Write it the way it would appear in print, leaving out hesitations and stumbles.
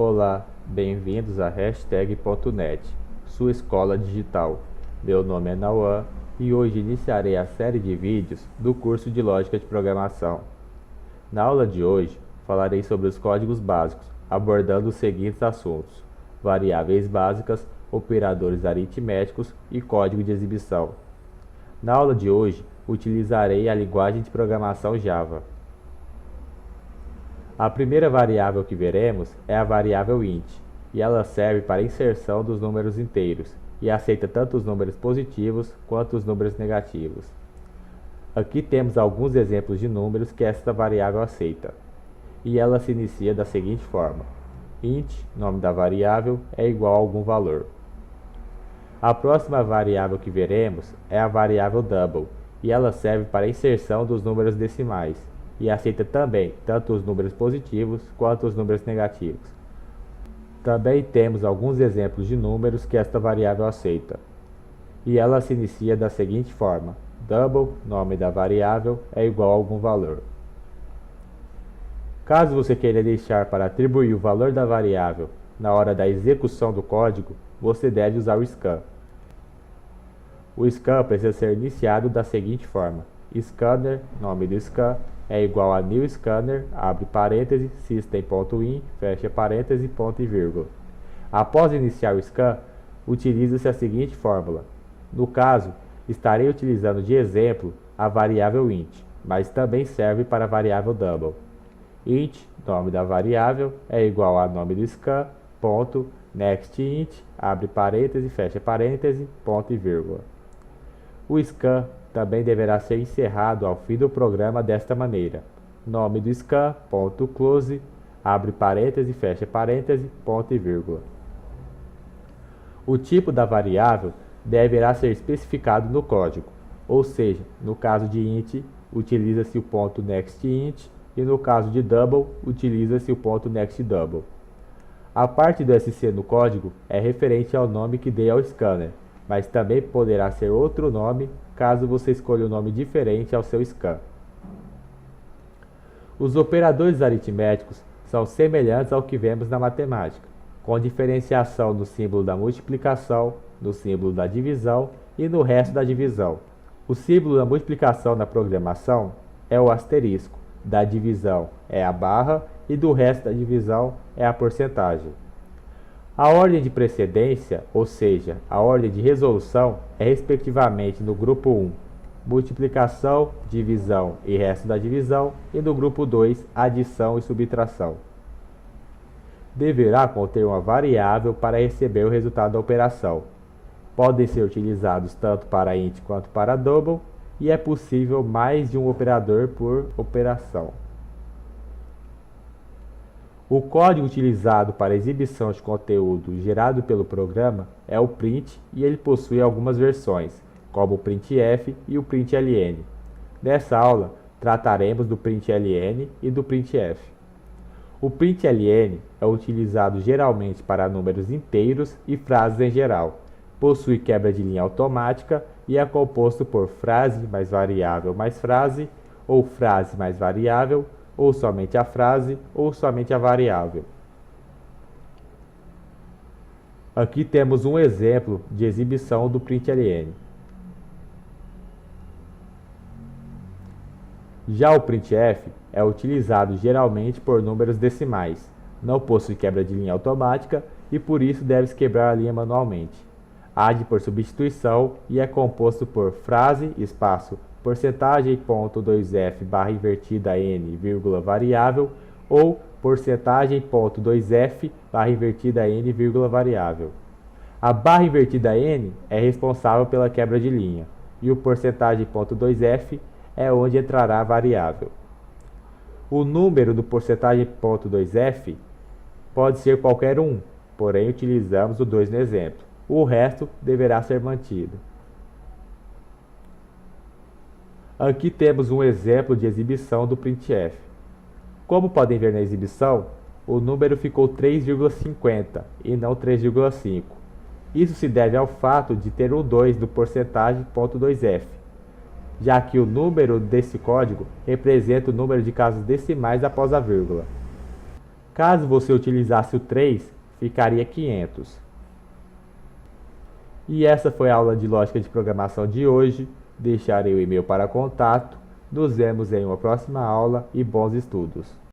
Olá, bem-vindos a Hashtag.net, sua escola digital. Meu nome é Nauan e hoje iniciarei a série de vídeos do curso de Lógica de Programação. Na aula de hoje, falarei sobre os códigos básicos, abordando os seguintes assuntos: variáveis básicas, operadores aritméticos e código de exibição. Na aula de hoje, utilizarei a linguagem de programação Java. A primeira variável que veremos é a variável int, e ela serve para a inserção dos números inteiros, e aceita tanto os números positivos quanto os números negativos. Aqui temos alguns exemplos de números que esta variável aceita, e ela se inicia da seguinte forma: int, nome da variável, é igual a algum valor. A próxima variável que veremos é a variável double, e ela serve para a inserção dos números decimais, e aceita também tanto os números positivos quanto os números negativos. Também temos alguns exemplos de números que esta variável aceita, e ela se inicia da seguinte forma: double, nome da variável, é igual a algum valor. Caso você queira deixar para atribuir o valor da variável na hora da execução do código, você deve usar o scan. O scan precisa ser iniciado da seguinte forma: scanner, nome do scan, é igual a new scanner, abre parêntese, system.in, fecha parêntese, ponto e vírgula. Após iniciar o scan, utiliza-se a seguinte fórmula. No caso, estarei utilizando de exemplo a variável int, mas também serve para a variável double. Int, nome da variável, é igual a nome do scan, ponto, nextInt, abre parêntese, fecha parêntese, ponto e vírgula. O scan também deverá ser encerrado ao fim do programa desta maneira: nome do scan, ponto close, abre parêntese, fecha parêntese, ponto e vírgula. O tipo da variável deverá ser especificado no código, ou seja, no caso de int, utiliza-se o ponto nextInt e no caso de double, utiliza-se o ponto nextDouble. A parte do SC no código é referente ao nome que dei ao scanner, mas também poderá ser outro nome caso você escolha um nome diferente ao seu scan. Os operadores aritméticos são semelhantes ao que vemos na matemática, com diferenciação no símbolo da multiplicação, no símbolo da divisão e no resto da divisão. O símbolo da multiplicação na programação é o asterisco, da divisão é a barra e do resto da divisão é a porcentagem. A ordem de precedência, ou seja, a ordem de resolução, é respectivamente no grupo 1, multiplicação, divisão e resto da divisão, e no grupo 2, adição e subtração. Deverá conter uma variável para receber o resultado da operação. Podem ser utilizados tanto para int quanto para double, e é possível mais de um operador por operação. O código utilizado para a exibição de conteúdo gerado pelo programa é o print, e ele possui algumas versões, como o printf e o println. Nessa aula, trataremos do println e do printf. O println é utilizado geralmente para números inteiros e frases em geral. Possui quebra de linha automática e é composto por frase mais variável mais frase, ou frase mais variável, ou somente a frase, ou somente a variável. Aqui temos um exemplo de exibição do println. Já o printf é utilizado geralmente por números decimais, não possui quebra de linha automática e por isso deve-se quebrar a linha manualmente. Age por substituição e é composto por frase, espaço, porcentagem, ponto 2f, barra invertida n, vírgula variável, ou porcentagem, ponto 2f, barra invertida n, vírgula variável. A barra invertida n é responsável pela quebra de linha, e o porcentagem, ponto 2f, é onde entrará a variável. O número do porcentagem, ponto 2f, pode ser qualquer um, porém utilizamos o 2 no exemplo. O resto deverá ser mantido. Aqui temos um exemplo de exibição do printf. Como podem ver na exibição, o número ficou 3,50 e não 3,5. Isso se deve ao fato de ter um 2 no porcentagem, ponto 2f, já que o número desse código representa o número de casas decimais após a vírgula. Caso você utilizasse o 3, ficaria 500. E essa foi a aula de lógica de programação de hoje. Deixarei o e-mail para contato. Nos vemos em uma próxima aula e bons estudos.